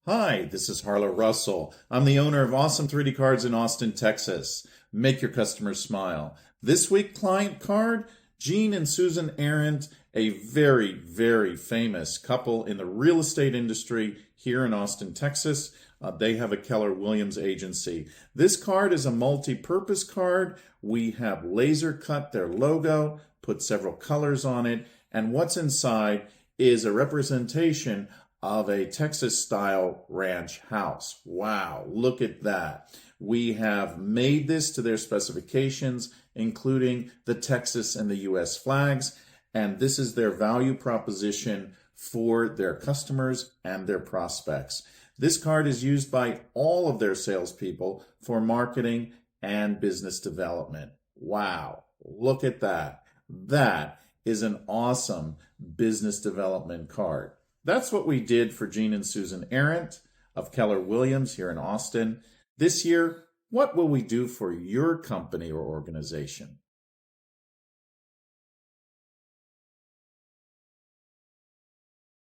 Hi, this is Harlow Russell. I'm the owner of Awesome 3D Cards in Austin, Texas. Make your customers smile. This week, client card, Gene and Susan Arendt, a very, very famous couple in the real estate industry here in Austin, Texas. They have a Keller Williams agency. This card is a multi-purpose card. We have laser cut their logo, put several colors on it, and what's inside is a representation of a Texas-style ranch house. Wow, look at that. We have made this to their specifications, including the Texas and the U.S. flags, and this is their value proposition for their customers and their prospects. This card is used by all of their salespeople for marketing and business development. Wow, look at that. That is an awesome business development card. That's what we did for Gene and Susan Arendt of Keller Williams here in Austin. This year, what will we do for your company or organization?